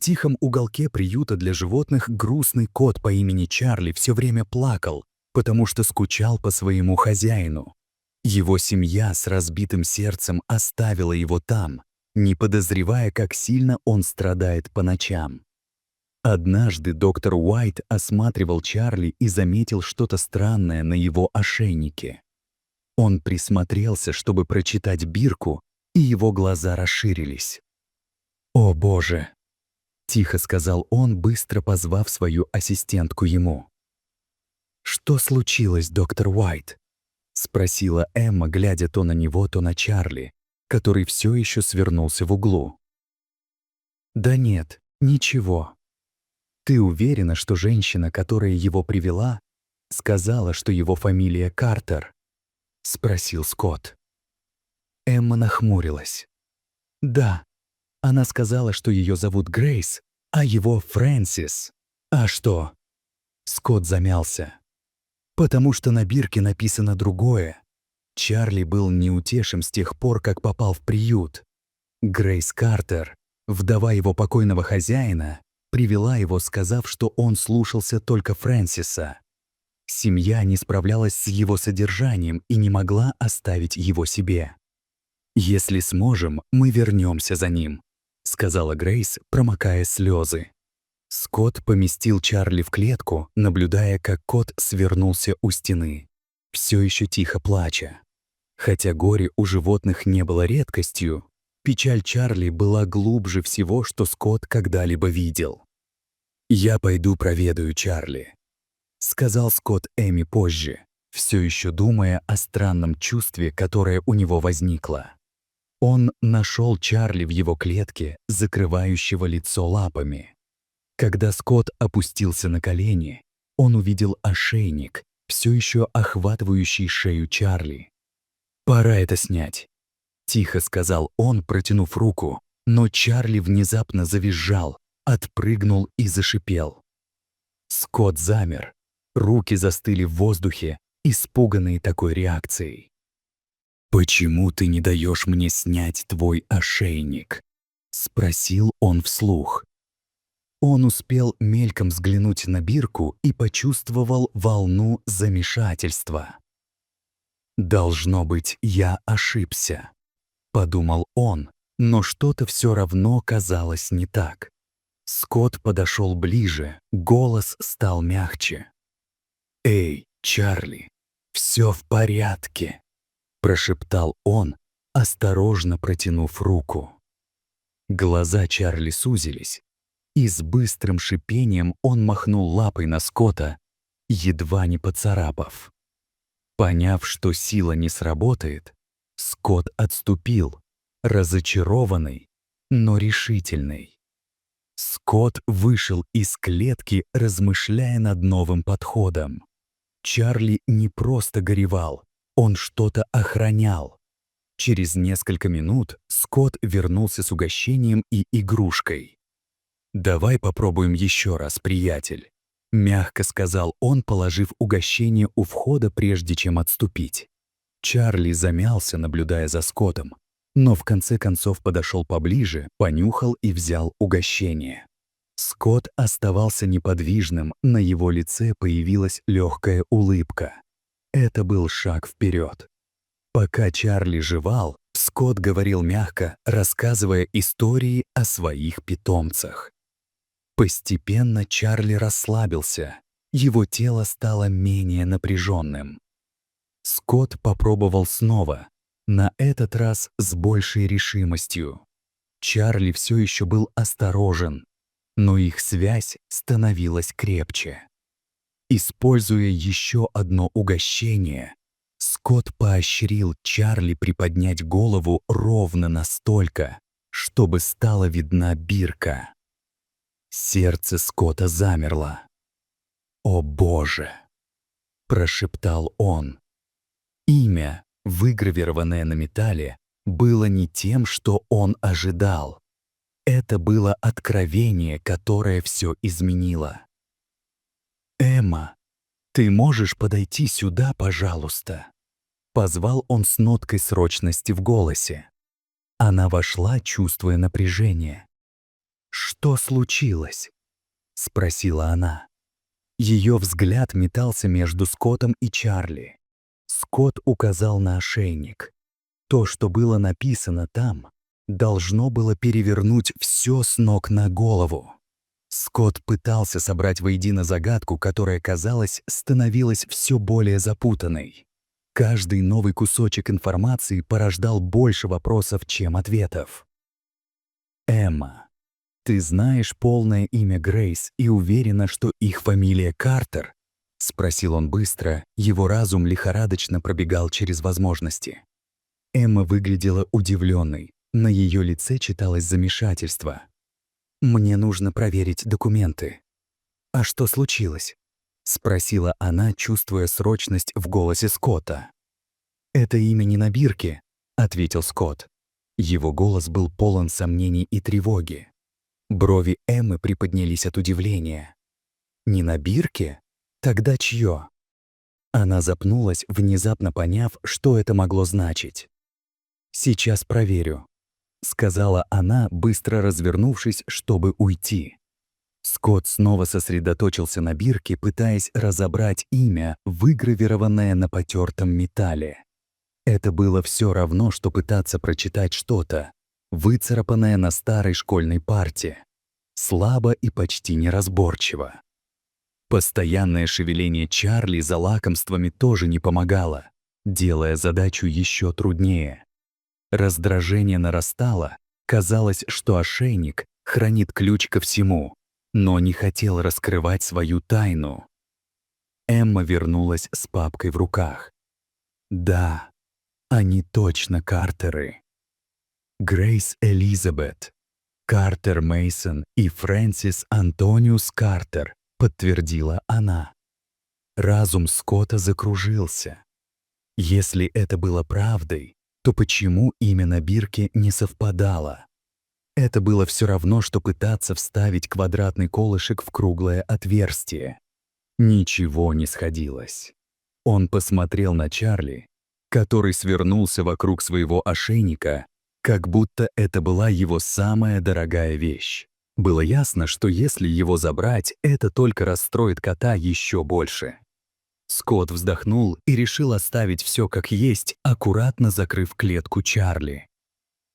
тихом уголке приюта для животных грустный кот по имени Чарли все время плакал, потому что скучал по своему хозяину. Его семья с разбитым сердцем оставила его там, не подозревая, как сильно он страдает по ночам. Однажды доктор Уайт осматривал Чарли и заметил что-то странное на его ошейнике. Он присмотрелся, чтобы прочитать бирку, и его глаза расширились. «О, Боже!» — тихо сказал он, быстро позвав свою ассистентку ему. «Что случилось, доктор Уайт?» — спросила Эмма, глядя то на него, то на Чарли, который все еще свернулся в углу. «Да нет, ничего. Ты уверена, что женщина, которая его привела, сказала, что его фамилия Картер?» — спросил Скотт. Эмма нахмурилась. «Да, она сказала, что ее зовут Грейс, а его Фрэнсис. А что?» Скотт замялся. «Потому что на бирке написано другое. Чарли был неутешим с тех пор, как попал в приют. Грейс Картер, вдова его покойного хозяина, привела его, сказав, что он слушался только Фрэнсиса. Семья не справлялась с его содержанием и не могла оставить его себе. «Если сможем, мы вернемся за ним», — сказала Грейс, промокая слезы. Скотт поместил Чарли в клетку, наблюдая, как кот свернулся у стены, все еще тихо плача. Хотя горе у животных не было редкостью, печаль Чарли была глубже всего, что Скотт когда-либо видел. «Я пойду проведаю Чарли», — сказал Скотт Эми позже, все еще думая о странном чувстве, которое у него возникло. Он нашел Чарли в его клетке, закрывающего лицо лапами. Когда Скотт опустился на колени, он увидел ошейник, все еще охватывающий шею Чарли. «Пора это снять», — тихо сказал он, протянув руку, но Чарли внезапно завизжал, отпрыгнул и зашипел. Скотт замер, руки застыли в воздухе, испуганные такой реакцией. «Почему ты не даешь мне снять твой ошейник?» — спросил он вслух. Он успел мельком взглянуть на бирку и почувствовал волну замешательства. «Должно быть, я ошибся», — подумал он, но что-то все равно казалось не так. Скотт подошел ближе, голос стал мягче. «Эй, Чарли, все в порядке», — прошептал он, осторожно протянув руку. Глаза Чарли сузились, и с быстрым шипением он махнул лапой на Скотта, едва не поцарапав. Поняв, что сила не сработает, Скотт отступил, разочарованный, но решительный. Скотт вышел из клетки, размышляя над новым подходом. Чарли не просто горевал, он что-то охранял. Через несколько минут Скотт вернулся с угощением и игрушкой. «Давай попробуем еще раз, приятель», — мягко сказал он, положив угощение у входа, прежде чем отступить. Чарли замялся, наблюдая за Скоттом, но в конце концов подошел поближе, понюхал и взял угощение. Скотт оставался неподвижным, на его лице появилась легкая улыбка. Это был шаг вперед. Пока Чарли жевал, Скотт говорил мягко, рассказывая истории о своих питомцах. Постепенно Чарли расслабился, его тело стало менее напряженным. Скотт попробовал снова, на этот раз с большей решимостью. Чарли все еще был осторожен, но их связь становилась крепче. Используя еще одно угощение, Скотт поощрил Чарли приподнять голову ровно настолько, чтобы стала видна бирка. Сердце Скотта замерло. «О Боже!» — прошептал он. Имя, выгравированное на металле, было не тем, что он ожидал. Это было откровение, которое все изменило. «Эмма, ты можешь подойти сюда, пожалуйста?» Позвал он с ноткой срочности в голосе. Она вошла, чувствуя напряжение. «Что случилось?» — спросила она. Ее взгляд метался между Скоттом и Чарли. Скотт указал на ошейник. То, что было написано там, должно было перевернуть все с ног на голову. Скотт пытался собрать воедино загадку, которая, казалось, становилась все более запутанной. Каждый новый кусочек информации порождал больше вопросов, чем ответов. «Эмма, ты знаешь полное имя Грейс и уверена, что их фамилия Картер?» — спросил он быстро, его разум лихорадочно пробегал через возможности. Эмма выглядела удивленной, на ее лице читалось замешательство. «Мне нужно проверить документы». «А что случилось?» — спросила она, чувствуя срочность в голосе Скотта. «Это имя не на бирке», — ответил Скотт. Его голос был полон сомнений и тревоги. Брови Эммы приподнялись от удивления. «Не на бирке? Тогда чье?» Она запнулась, внезапно поняв, что это могло значить. «Сейчас проверю», — сказала она, быстро развернувшись, чтобы уйти. Скотт снова сосредоточился на бирке, пытаясь разобрать имя, выгравированное на потертом металле. Это было все равно, что пытаться прочитать что-то, выцарапанное на старой школьной парте. Слабо и почти неразборчиво. Постоянное шевеление Чарли за лакомствами тоже не помогало, делая задачу еще труднее. Раздражение нарастало, казалось, что ошейник хранит ключ ко всему, но не хотел раскрывать свою тайну. Эмма вернулась с папкой в руках. Да, они точно Картеры. Грейс Элизабет, Картер Мейсон и Фрэнсис Антониус Картер, подтвердила она. Разум Скотта закружился. Если это было правдой, то почему имя на бирке не совпадало? Это было все равно, что пытаться вставить квадратный колышек в круглое отверстие. Ничего не сходилось. Он посмотрел на Чарли, который свернулся вокруг своего ошейника, как будто это была его самая дорогая вещь. Было ясно, что если его забрать, это только расстроит кота еще больше. Скотт вздохнул и решил оставить все как есть, аккуратно закрыв клетку Чарли.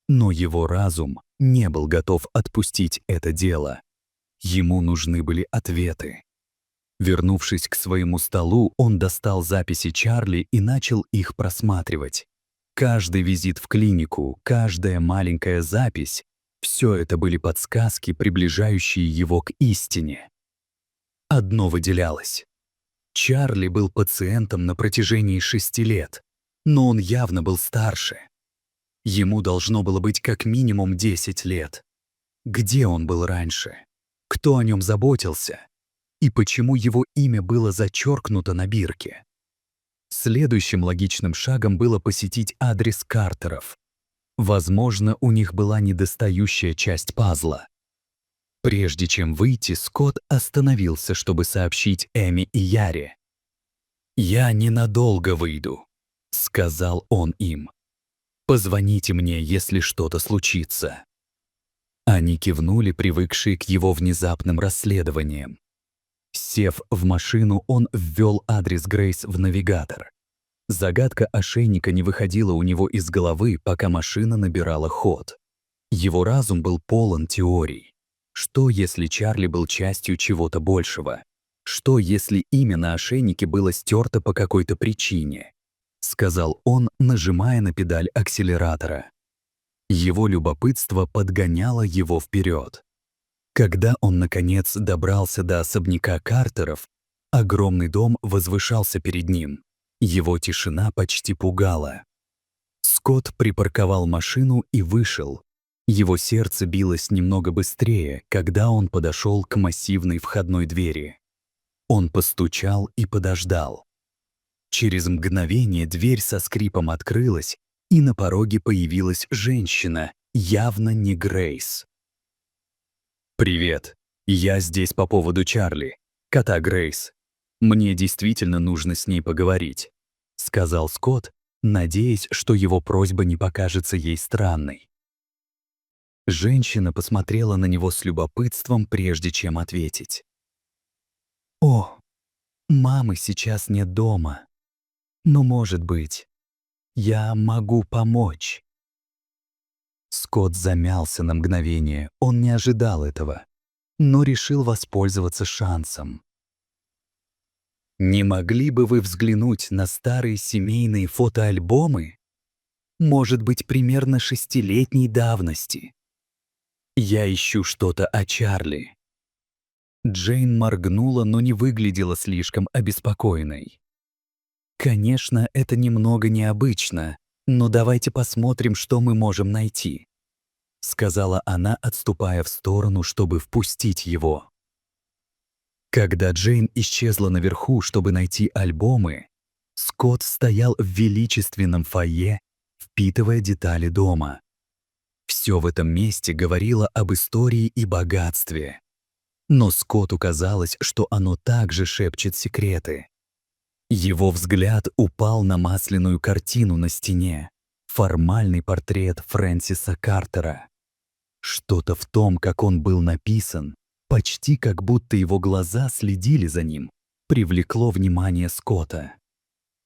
Но его разум не был готов отпустить это дело. Ему нужны были ответы. Вернувшись к своему столу, он достал записи Чарли и начал их просматривать. Каждый визит в клинику, каждая маленькая запись — все это были подсказки, приближающие его к истине. Одно выделялось. Чарли был пациентом на протяжении 6 лет, но он явно был старше. Ему должно было быть как минимум 10 лет. Где он был раньше? Кто о нем заботился? И почему его имя было зачеркнуто на бирке? Следующим логичным шагом было посетить адрес Картеров. Возможно, у них была недостающая часть пазла. Прежде чем выйти, Скотт остановился, чтобы сообщить Эми и Яре. «Я ненадолго выйду», — сказал он им. «Позвоните мне, если что-то случится». Они кивнули, привыкшие к его внезапным расследованиям. Сев в машину, он ввел адрес Грейс в навигатор. Загадка ошейника не выходила у него из головы, пока машина набирала ход. Его разум был полон теорий. Что, если Чарли был частью чего-то большего? Что, если имя на ошейнике было стерто по какой-то причине? Сказал он, нажимая на педаль акселератора. Его любопытство подгоняло его вперед. Когда он, наконец, добрался до особняка Картеров, огромный дом возвышался перед ним. Его тишина почти пугала. Скотт припарковал машину и вышел. Его сердце билось немного быстрее, когда он подошел к массивной входной двери. Он постучал и подождал. Через мгновение дверь со скрипом открылась, и на пороге появилась женщина, явно не Грейс. «Привет. Я здесь по поводу Чарли, кота Грейс. Мне действительно нужно с ней поговорить», — сказал Скотт, надеясь, что его просьба не покажется ей странной. Женщина посмотрела на него с любопытством, прежде чем ответить. «О, мамы сейчас нет дома. Но, может быть, я могу помочь». Скотт замялся на мгновение, он не ожидал этого, но решил воспользоваться шансом. «Не могли бы вы взглянуть на старые семейные фотоальбомы? Может быть, примерно 6-летней давности. Я ищу что-то о Чарли». Джейн моргнула, но не выглядела слишком обеспокоенной. «Конечно, это немного необычно, но давайте посмотрим, что мы можем найти», — сказала она, отступая в сторону, чтобы впустить его. Когда Джейн исчезла наверху, чтобы найти альбомы, Скотт стоял в величественном фойе, впитывая детали дома. Все в этом месте говорило об истории и богатстве. Но Скотту казалось, что оно также шепчет секреты. Его взгляд упал на масляную картину на стене, формальный портрет Фрэнсиса Картера. Что-то в том, как он был написан, почти как будто его глаза следили за ним, привлекло внимание Скотта.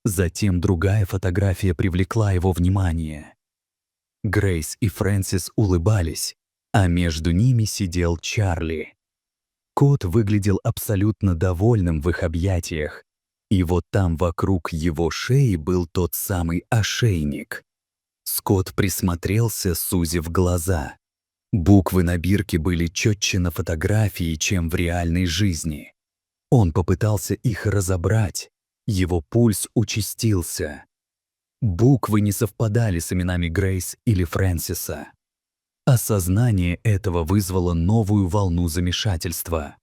Затем другая фотография привлекла его внимание. Грейс и Фрэнсис улыбались, а между ними сидел Чарли. Кот выглядел абсолютно довольным в их объятиях, и вот там вокруг его шеи был тот самый ошейник. Скотт присмотрелся, сузив глаза. Буквы на бирке были четче на фотографии, чем в реальной жизни. Он попытался их разобрать. Его пульс участился. Буквы не совпадали с именами Грейс или Фрэнсиса. Осознание этого вызвало новую волну замешательства.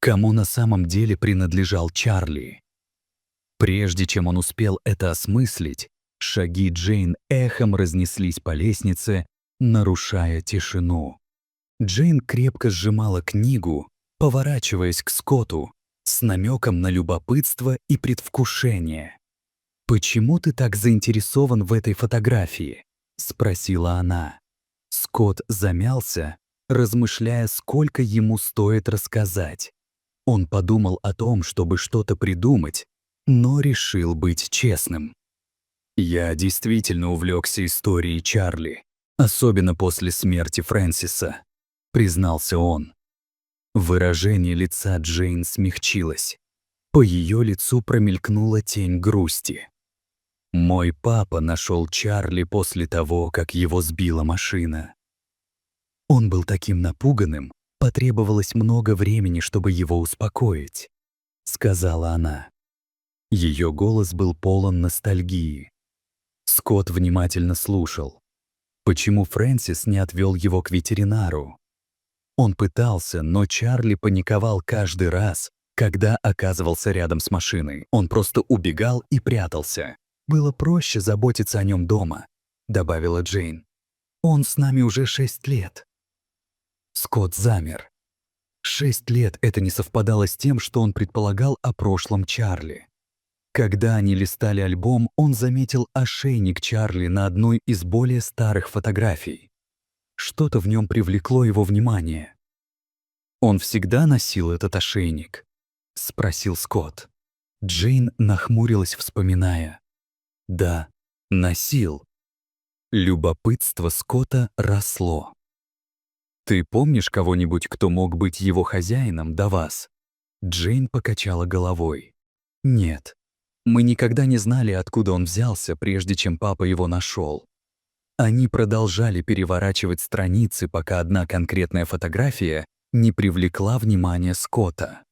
Кому на самом деле принадлежал Чарли? Прежде чем он успел это осмыслить, шаги Джейн эхом разнеслись по лестнице, нарушая тишину. Джейн крепко сжимала книгу, поворачиваясь к Скотту, с намеком на любопытство и предвкушение. «Почему ты так заинтересован в этой фотографии?» — спросила она. Скотт замялся, размышляя, сколько ему стоит рассказать. Он подумал о том, чтобы что-то придумать, но решил быть честным. «Я действительно увлекся историей Чарли, особенно после смерти Фрэнсиса», — признался он. Выражение лица Джейн смягчилось. По ее лицу промелькнула тень грусти. «Мой папа нашел Чарли после того, как его сбила машина. Он был таким напуганным, потребовалось много времени, чтобы его успокоить», — сказала она. Ее голос был полон ностальгии. Скотт внимательно слушал. Почему Фрэнсис не отвел его к ветеринару? Он пытался, но Чарли паниковал каждый раз, когда оказывался рядом с машиной. Он просто убегал и прятался. «Было проще заботиться о нем дома», — добавила Джейн. «Он с нами уже 6 лет». Скотт замер. 6 лет это не совпадало с тем, что он предполагал о прошлом Чарли. Когда они листали альбом, он заметил ошейник Чарли на одной из более старых фотографий. Что-то в нем привлекло его внимание. «Он всегда носил этот ошейник?» — спросил Скотт. Джейн нахмурилась, вспоминая. «Да, носил». Любопытство Скотта росло. «Ты помнишь кого-нибудь, кто мог быть его хозяином до вас?» Джейн покачала головой. «Нет. Мы никогда не знали, откуда он взялся, прежде чем папа его нашел. Они продолжали переворачивать страницы, пока одна конкретная фотография не привлекла внимание Скотта.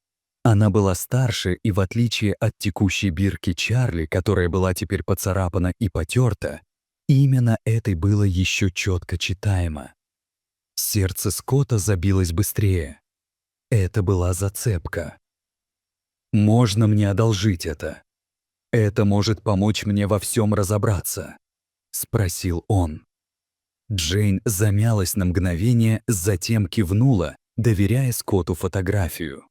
Она была старше, и в отличие от текущей бирки Чарли, которая была теперь поцарапана и потерта, имя на этой было еще четко читаемо. Сердце Скотта забилось быстрее. Это была зацепка. «Можно мне одолжить это? Это может помочь мне во всем разобраться», — спросил он. Джейн замялась на мгновение, затем кивнула, доверяя Скотту фотографию.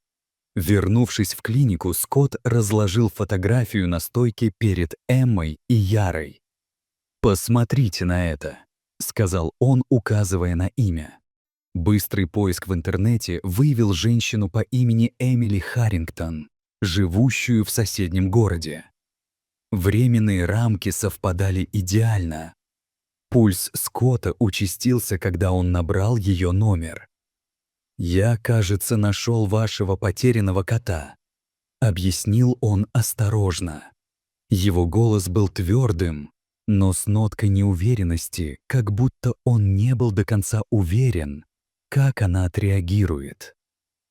Вернувшись в клинику, Скотт разложил фотографию на стойке перед Эммой и Ярой. «Посмотрите на это. — сказал он, указывая на имя. Быстрый поиск в интернете выявил женщину по имени Эмили Харрингтон, живущую в соседнем городе. Временные рамки совпадали идеально. Пульс Скотта участился, когда он набрал ее номер. «Я, кажется, нашел вашего потерянного кота», — объяснил он осторожно. Его голос был твердым, но с ноткой неуверенности, как будто он не был до конца уверен, как она отреагирует.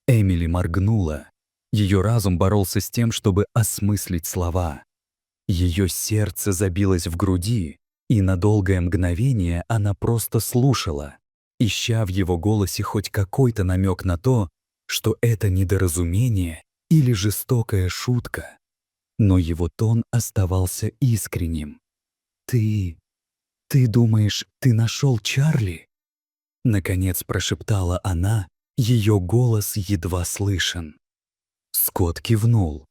Эмили моргнула. Ее разум боролся с тем, чтобы осмыслить слова. Ее сердце забилось в груди, и на долгое мгновение она просто слушала, ища в его голосе хоть какой-то намек на то, что это недоразумение или жестокая шутка. Но его тон оставался искренним. «Ты думаешь, ты нашел Чарли?» Наконец прошептала она, ее голос едва слышен. Скотт кивнул.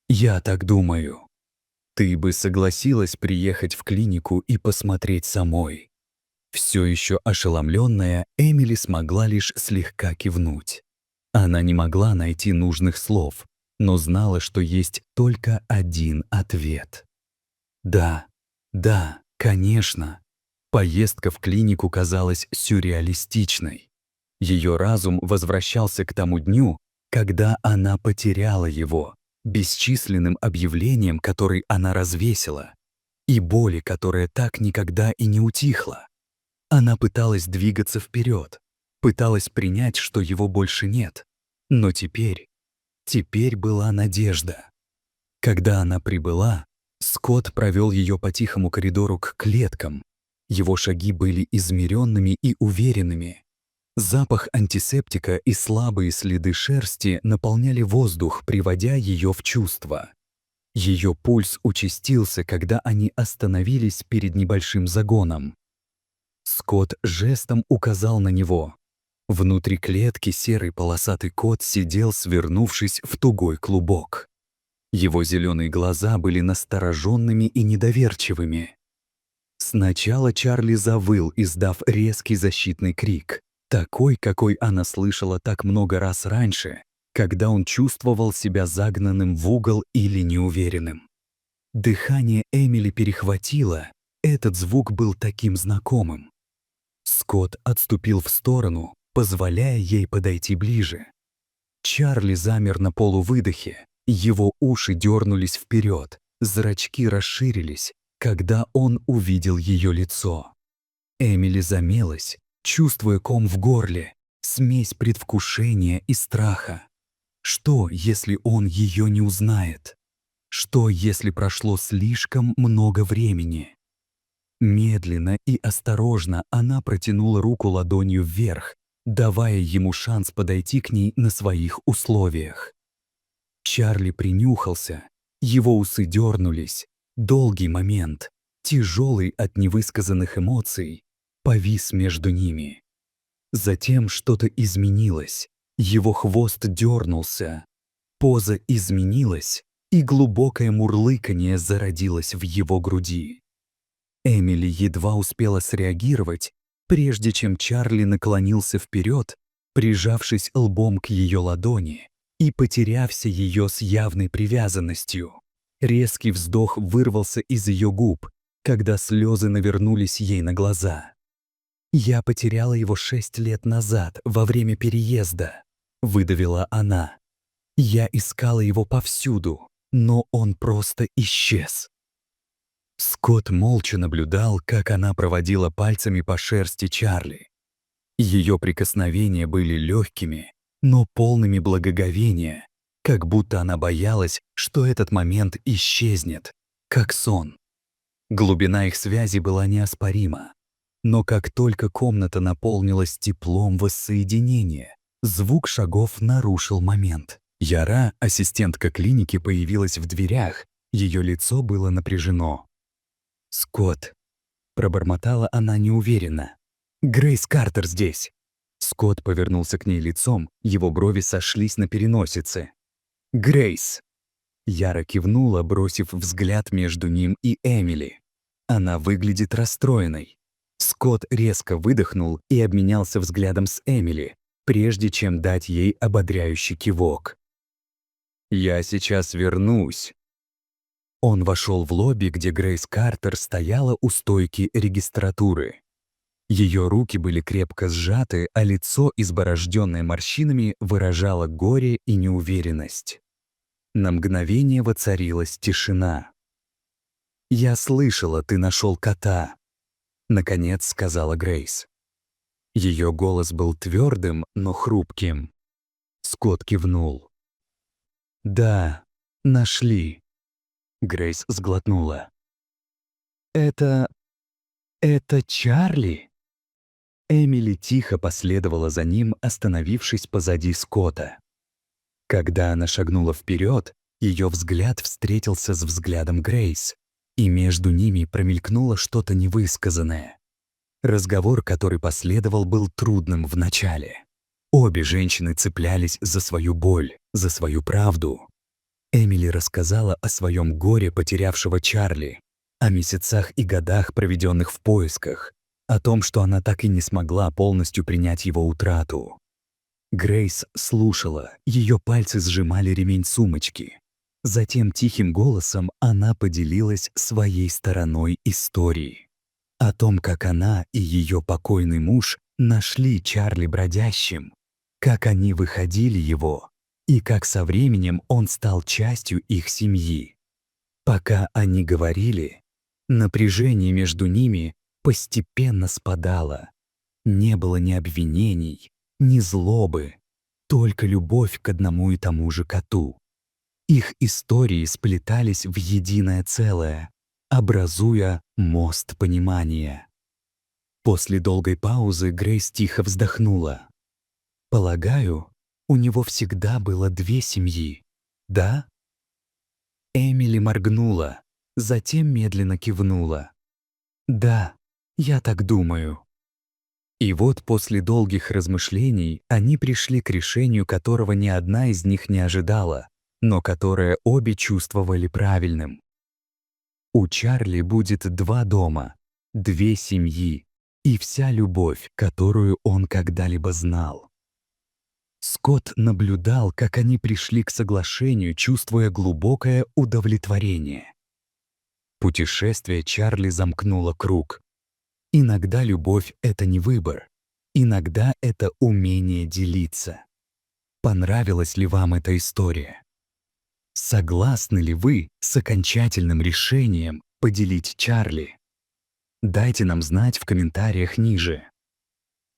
«Я так думаю. Ты бы согласилась приехать в клинику и посмотреть самой?» Все еще ошеломленная, Эмили смогла лишь слегка кивнуть. Она не могла найти нужных слов, но знала, что есть только один ответ. «Да, да, конечно». Поездка в клинику казалась сюрреалистичной. Ее разум возвращался к тому дню, когда она потеряла его, бесчисленным объявлениям, которые она развесила, и боли, которая так никогда и не утихла. Она пыталась двигаться вперед, пыталась принять, что его больше нет. Но теперь была надежда. Когда она прибыла, Скотт провел ее по тихому коридору к клеткам. Его шаги были измеренными и уверенными. Запах антисептика и слабые следы шерсти наполняли воздух, приводя ее в чувство. Ее пульс участился, когда они остановились перед небольшим загоном. Скотт жестом указал на него. Внутри клетки серый полосатый кот сидел, свернувшись в тугой клубок. Его зеленые глаза были настороженными и недоверчивыми. Сначала Чарли завыл, издав резкий защитный крик, такой, какой она слышала так много раз раньше, когда он чувствовал себя загнанным в угол или неуверенным. Дыхание Эмили перехватило, этот звук был таким знакомым. Скотт отступил в сторону, позволяя ей подойти ближе. Чарли замер на полувыдохе, его уши дернулись вперед, зрачки расширились, когда он увидел ее лицо. Эмили замялась, чувствуя ком в горле, смесь предвкушения и страха. Что, если он ее не узнает? Что, если прошло слишком много времени? Медленно и осторожно она протянула руку ладонью вверх, давая ему шанс подойти к ней на своих условиях. Чарли принюхался, его усы дернулись. Долгий момент, тяжелый от невысказанных эмоций, повис между ними. Затем что-то изменилось, его хвост дернулся, поза изменилась, и глубокое мурлыканье зародилось в его груди. Эмили едва успела среагировать, прежде чем Чарли наклонился вперед, прижавшись лбом к ее ладони и потерявся ее с явной привязанностью. Резкий вздох вырвался из ее губ, когда слезы навернулись ей на глаза. «Я потеряла его 6 лет назад, во время переезда», — выдавила она. «Я искала его повсюду, но он просто исчез». Скотт молча наблюдал, как она проводила пальцами по шерсти Чарли. Ее прикосновения были легкими, но полными благоговения, как будто она боялась, что этот момент исчезнет, как сон. Глубина их связи была неоспорима. Но как только комната наполнилась теплом воссоединения, звук шагов нарушил момент. Яра, ассистентка клиники, появилась в дверях, ее лицо было напряжено. «Скотт», — пробормотала она неуверенно. «Грейс Картер здесь». Скотт повернулся к ней лицом, его брови сошлись на переносице. «Грейс!» Яра кивнула, бросив взгляд между ним и Эмили. Она выглядит расстроенной. Скотт резко выдохнул и обменялся взглядом с Эмили, прежде чем дать ей ободряющий кивок. «Я сейчас вернусь». Он вошел в лобби, где Грейс Картер стояла у стойки регистратуры. Ее руки были крепко сжаты, а лицо, изборожденное морщинами, выражало горе и неуверенность. На мгновение воцарилась тишина. «Я слышала, ты нашел кота», — наконец сказала Грейс. Ее голос был твердым, но хрупким. Скотт кивнул. «Да, нашли». Грейс сглотнула. Это Чарли?» Эмили тихо последовала за ним, остановившись позади Скотта. Когда она шагнула вперед, ее взгляд встретился с взглядом Грейс, и между ними промелькнуло что-то невысказанное. Разговор, который последовал, был трудным в начале. Обе женщины цеплялись за свою боль, за свою правду. Эмили рассказала о своем горе потерявшего Чарли, о месяцах и годах, проведенных в поисках, о том, что она так и не смогла полностью принять его утрату. Грейс слушала, ее пальцы сжимали ремень сумочки. Затем тихим голосом она поделилась своей стороной истории. О том, как она и ее покойный муж нашли Чарли бродящим, как они выходили его, и как со временем он стал частью их семьи. Пока они говорили, напряжение между ними постепенно спадало. Не было ни обвинений, ни злобы, только любовь к одному и тому же коту. Их истории сплетались в единое целое, образуя мост понимания. После долгой паузы Грейс тихо вздохнула. «Полагаю, у него всегда было две семьи, да?» Эмили моргнула, затем медленно кивнула. «Да, я так думаю». И вот после долгих размышлений они пришли к решению, которого ни одна из них не ожидала, но которое обе чувствовали правильным. У Чарли будет два дома, две семьи и вся любовь, которую он когда-либо знал. Скотт наблюдал, как они пришли к соглашению, чувствуя глубокое удовлетворение. Путешествие Чарли замкнуло круг. Иногда любовь — это не выбор. Иногда это умение делиться. Понравилась ли вам эта история? Согласны ли вы с окончательным решением поделить Чарли? Дайте нам знать в комментариях ниже.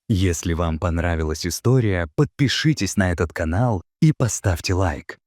Если вам понравилась история, подпишитесь на этот канал и поставьте лайк.